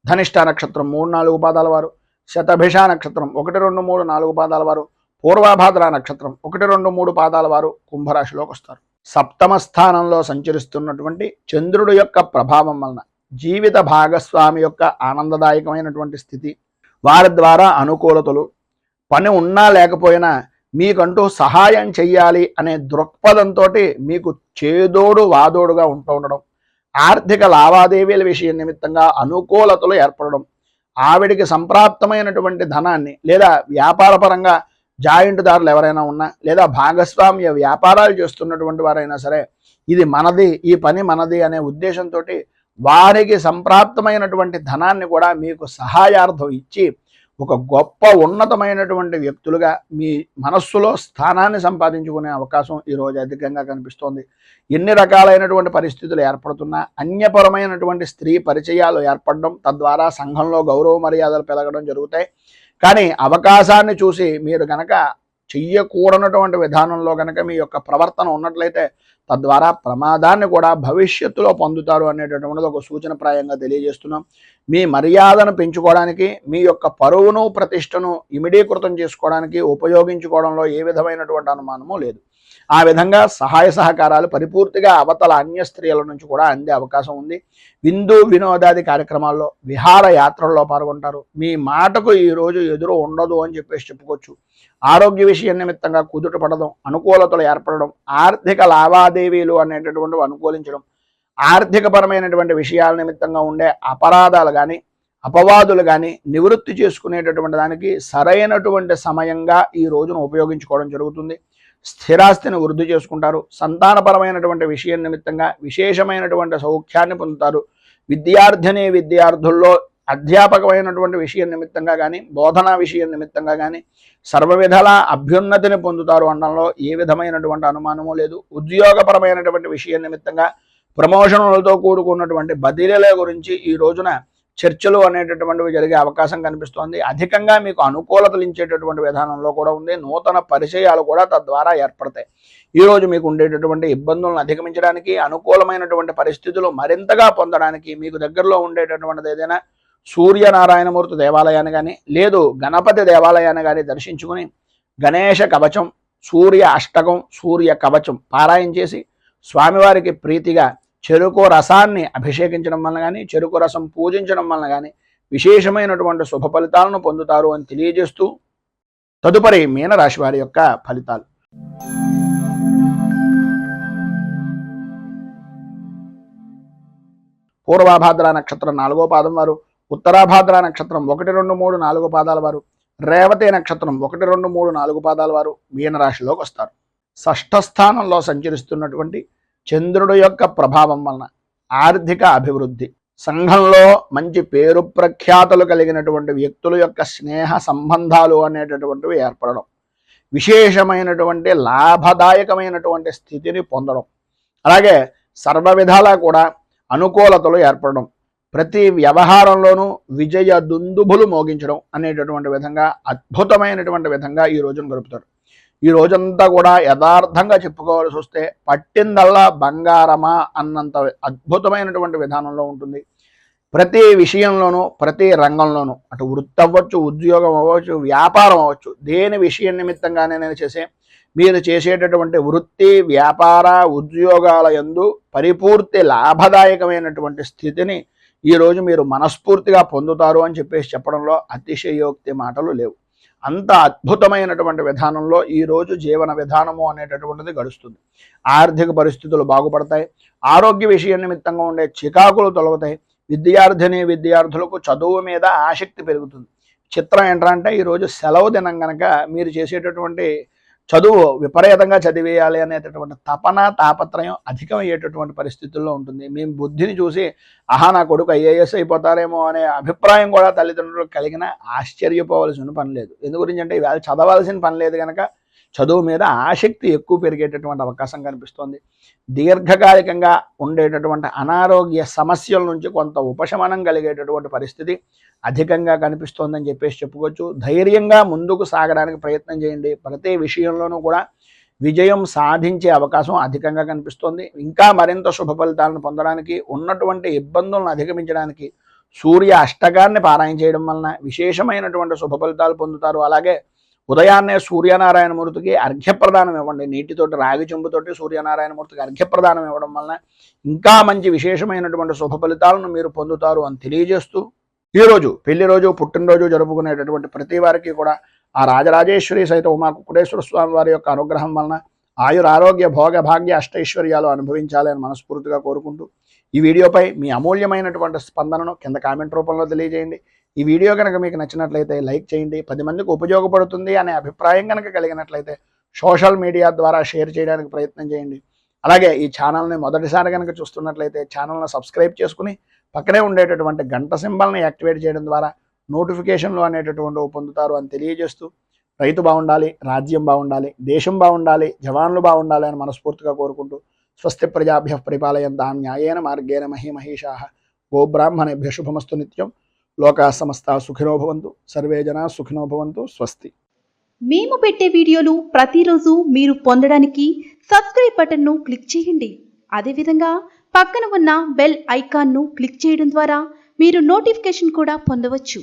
ధనిష్ట నక్షత్రం 3, 4 పాదాల వారు, శతభిష నక్షత్రం 1, 2, 3, 4 పాదాల వారు, పూర్వభాద్ర నక్షత్రం 1, 2, 3 పాదాల వారు కుంభరాశిలోకి వస్తారు. సప్తమ స్థానంలో సంచరిస్తున్నటువంటి చంద్రుడు యొక్క ప్రభావం వలన జీవిత భాగస్వామి యొక్క ఆనందదాయకమైనటువంటి స్థితి, వారి ద్వారా అనుకూలతలు, పని ఉన్నా లేకపోయినా మీకంటూ సహాయం చెయ్యాలి అనే దృక్పథంతో మీకు చేదోడు వాదోడుగా ఉంటూ ఉండడం, ఆర్థిక లావాదేవీల విషయం నిమిత్తంగా అనుకూలతలు ఏర్పడడం, ఆవిడికి సంప్రాప్తమైనటువంటి ధనాన్ని, లేదా వ్యాపారపరంగా జాయింట్దారులు ఎవరైనా ఉన్నా, లేదా భాగస్వామ్య వ్యాపారాలు చేస్తున్నటువంటి వారైనా సరే ఇది మనది, ఈ పని మనది అనే ఉద్దేశంతో వారికి సంప్రాప్తమైనటువంటి ధనాన్ని కూడా మీకు సహాయార్థం ఇచ్చి ఒక గొప్ప ఉన్నతమైనటువంటి వ్యక్తులుగా మీ మనస్సులో స్థానాన్ని సంపాదించుకునే అవకాశం ఈరోజు అధికంగా కనిపిస్తోంది. ఎన్ని రకాలైనటువంటి పరిస్థితులు ఏర్పడుతున్నా అన్యపరమైనటువంటి స్త్రీ పరిచయాలు ఏర్పడడం, తద్వారా సంఘంలో గౌరవ మర్యాదలు పెరగడం జరుగుతాయి. కానీ అవకాశాన్ని చూసి మీరు గనక చెయ్యకూడనటువంటి విధానంలో గనక మీ యొక్క ప్రవర్తన ఉన్నట్లయితే తద్వారా ప్రమాదాన్ని కూడా భవిష్యత్తులో పొందుతారు అనేటటువంటిది ఒక సూచనప్రాయంగా తెలియజేస్తున్నాం. మీ మర్యాదను పెంచుకోవడానికి, మీ యొక్క పరువును ప్రతిష్టను ఇమిడీకృతం చేసుకోవడానికి ఉపయోగించుకోవడంలో ఏ విధమైనటువంటి అనుమానము లేదు. ఆ విధంగా సహాయ సహకారాలు పరిపూర్తిగా అవతల అన్య స్త్రీల నుంచి కూడా అందే అవకాశం ఉంది. విందు వినోదాది కార్యక్రమాల్లో, విహార యాత్రల్లో పాల్గొంటారు. మీ మాటకు ఈరోజు ఎదురు ఉండదు అని చెప్పుకోవచ్చు. ఆరోగ్య విషయం నిమిత్తంగా కుదుట పడడం, అనుకూలతలు ఏర్పడడం, ఆర్థిక లావాదేవీలు అనేటటువంటివి అనుకూలించడం, ఆర్థికపరమైనటువంటి విషయాల నిమిత్తంగా ఉండే అపరాధాలు కానీ, అపవాదులు కానీ నివృత్తి చేసుకునేటటువంటి దానికి సరైనటువంటి సమయంగా ఈ రోజును ఉపయోగించుకోవడం జరుగుతుంది. స్థిరాస్తిని వృద్ధి చేసుకుంటారు. సంతానపరమైనటువంటి విషయం నిమిత్తంగా విశేషమైనటువంటి సౌఖ్యాన్ని పొందుతారు. విద్యార్థుల్లో అధ్యాపకమైనటువంటి విషయం నిమిత్తంగా కానీ, బోధనా విషయం నిమిత్తంగా కానీ సర్వవిధాల అభ్యున్నతిని పొందుతారు అనడంలో ఏ విధమైనటువంటి అనుమానము లేదు. ఉద్యోగపరమైనటువంటి విషయం నిమిత్తంగా ప్రమోషన్లతో కూడుకున్నటువంటి బదిలీల గురించి ఈ రోజున చర్చలు అనేటటువంటివి జరిగే అవకాశం కనిపిస్తోంది. అధికంగా మీకు అనుకూలతలు ఇచ్చేటటువంటి విధానంలో కూడా ఉంది. నూతన పరిచయాలు కూడా తద్వారా ఏర్పడతాయి. ఈరోజు మీకు ఉండేటటువంటి ఇబ్బందులను అధిగమించడానికి, అనుకూలమైనటువంటి పరిస్థితులు మరింతగా పొందడానికి మీకు దగ్గరలో ఉండేటటువంటిది ఏదైనా సూర్యనారాయణమూర్తి దేవాలయాన్ని కానీ, లేదు గణపతి దేవాలయాన్ని కానీ దర్శించుకుని గణేష కవచం, సూర్య అష్టకం, సూర్య కవచం పారాయణ చేసి స్వామివారికి ప్రీతిగా చెరుకు రసాన్ని అభిషేకించడం వలన కానీ, చెరుకు రసం పూజించడం వలన కానీ విశేషమైనటువంటి శుభ ఫలితాలను పొందుతారు అని తెలియజేస్తూ తదుపరి మీనరాశి వారి యొక్క ఫలితాలు. పూర్వాభాద్ర నక్షత్రం 4వ పాదం వారు, ఉత్తరాభాద్ర నక్షత్రం 1, 2, 3, 4 పాదాల వారు, రేవతి నక్షత్రం 1, 2, 3, 4 పాదాల వారు మీనరాశిలోకి వస్తారు. షష్ఠ స్థానంలో సంచరిస్తున్నటువంటి చంద్రుడు యొక్క ప్రభావం వలన ఆర్థిక అభివృద్ధి, సంఘంలో మంచి పేరు ప్రఖ్యాతులు కలిగినటువంటి వ్యక్తుల యొక్క స్నేహ సంబంధాలు అనేటటువంటివి ఏర్పడడం, విశేషమైనటువంటి లాభదాయకమైనటువంటి స్థితిని పొందడం, అలాగే సర్వ విధాలా కూడా అనుకూలతలు ఏర్పడడం, ప్రతి వ్యవహారంలోనూ విజయ దుందుభులు మోగించడం అనేటటువంటి విధంగా అద్భుతమైనటువంటి విధంగా ఈ రోజును గడుపుతారు. ఈ రోజంతా కూడా యథార్థంగా చెప్పుకోవాల్సి వస్తే పట్టిందల్లా బంగారమా అన్నంత అద్భుతమైనటువంటి విధానంలో ఉంటుంది. ప్రతి విషయంలోనూ, ప్రతి రంగంలోనూ, అటు వృత్తి అవ్వచ్చు, ఉద్యోగం అవ్వచ్చు, వ్యాపారం అవ్వచ్చు, దేని విషయం నిమిత్తంగానే మీరు చేసేటటువంటి వృత్తి, వ్యాపార, ఉద్యోగాల యందు పరిపూర్తి లాభదాయకమైనటువంటి స్థితిని ఈరోజు మీరు మనస్ఫూర్తిగా పొందుతారు అని చెప్పడంలో అతిశయోక్తి మాటలు లేవు. అంత అద్భుతమైనటువంటి విధానంలో ఈరోజు జీవన విధానము అనేటటువంటిది గడుస్తుంది. ఆర్థిక పరిస్థితులు బాగుపడతాయి. ఆరోగ్య విషయం నిమిత్తంగా ఉండే చికాకులు తొలగుతాయి. విద్యార్థులకు చదువు మీద ఆసక్తి పెరుగుతుంది. చిత్రం ఏంటంటే ఈరోజు సెలవు దినం కనుక మీరు చేసేటటువంటి చదువు విపరీతంగా చదివేయాలి అనేటటువంటి తపన, తాపత్రయం అధికమయ్యేటటువంటి పరిస్థితుల్లో ఉంటుంది. మేము బుద్ధిని చూసి నా కొడుకు IAS అయిపోతారేమో అనే అభిప్రాయం కూడా తల్లిదండ్రులకు కలిగిన ఆశ్చర్యపోవలసిన పని లేదు. ఎందు గురించి అంటే ఇవాళ చదవాల్సిన పని లేదు కనుక చదువు మీద ఆసక్తి ఎక్కువ పెరిగేటటువంటి అవకాశం కనిపిస్తోంది. దీర్ఘకాలికంగా ఉండేటటువంటి అనారోగ్య సమస్యల నుంచి కొంత ఉపశమనం కలిగేటటువంటి పరిస్థితి అధికంగా కనిపిస్తోందని చెప్పుకోవచ్చు. ధైర్యంగా ముందుకు సాగడానికి ప్రయత్నం చేయండి. ప్రతి విషయంలోనూ కూడా విజయం సాధించే అవకాశం అధికంగా కనిపిస్తోంది. ఇంకా మరింత శుభ ఫలితాలను పొందడానికి, ఉన్నటువంటి ఇబ్బందులను అధిగమించడానికి సూర్య అష్టకాన్ని పారాయణ చేయడం వలన విశేషమైనటువంటి శుభ ఫలితాలు పొందుతారు. అలాగే ఉదయాన్నే సూర్యనారాయణమూర్తికి అర్ఘ్యప్రదానం ఇవ్వండి. నీటితోటి, రాగి చెంబుతోటి సూర్యనారాయణమూర్తికి అర్ఘ్యప్రదానం ఇవ్వడం వలన ఇంకా మంచి విశేషమైనటువంటి శుభ ఫలితాలను మీరు పొందుతారు అని తెలియజేస్తూ, ఈరోజు పెళ్లి రోజు, పుట్టినరోజు జరుపుకునేటటువంటి ప్రతి వారికి కూడా ఆ రాజరాజేశ్వరి సైతం ఉమా కుక్కుటేశ్వర స్వామి వారి యొక్క అనుగ్రహం వలన ఆయురారోగ్య భోగ భాగ్య అష్టైశ్వర్యాలు అనుభవించాలని మనస్ఫూర్తిగా కోరుకుంటూ, ఈ వీడియోపై మీ అమూల్యమైనటువంటి స్పందనను కింద కామెంట్ రూపంలో తెలియజేయండి. ఈ వీడియో కనుక మీకు నచ్చినట్లయితే లైక్ చేయండి. 10 మందికి ఉపయోగపడుతుంది అనే అభిప్రాయం కనుక కలిగినట్లయితే సోషల్ మీడియా ద్వారా షేర్ చేయడానికి ప్రయత్నం చేయండి. అలాగే ఈ ఛానల్ని మొదటిసారి కనుక చూస్తున్నట్లయితే ఛానల్ని సబ్స్క్రైబ్ చేసుకుని పక్కనే ఉండేటటువంటి గంట సింబల్ని యాక్టివేట్ చేయడం ద్వారా నోటిఫికేషన్లు అనేటటువంటివి పొందుతారు అని తెలియజేస్తూ, రైతు బాగుండాలి, రాజ్యం బాగుండాలి, దేశం బాగుండాలి, జవాన్లు బాగుండాలి అని మనస్ఫూర్తిగా కోరుకుంటూ, స్వస్తి ప్రజాభ్యః పరిపాలయంతాం న్యాయేన మార్గేణ మహీమహీషాః గోబ్రాహ్మణేభ్యః శుభమస్తు నిత్యం. లోకా సమస్త సుఖినో భవంతు, సర్వే జనా సుఖినో భవంతు. స్వస్తి. మేము పెట్టే వీడియోలు ప్రతిరోజు మీరు పొందడానికి సబ్స్క్రైబ్ బటన్ను క్లిక్ చేయండి. అదేవిధంగా పక్కన ఉన్న బెల్ ఐకాన్ను క్లిక్ చేయడం ద్వారా మీరు నోటిఫికేషన్ కూడా పొందవచ్చు.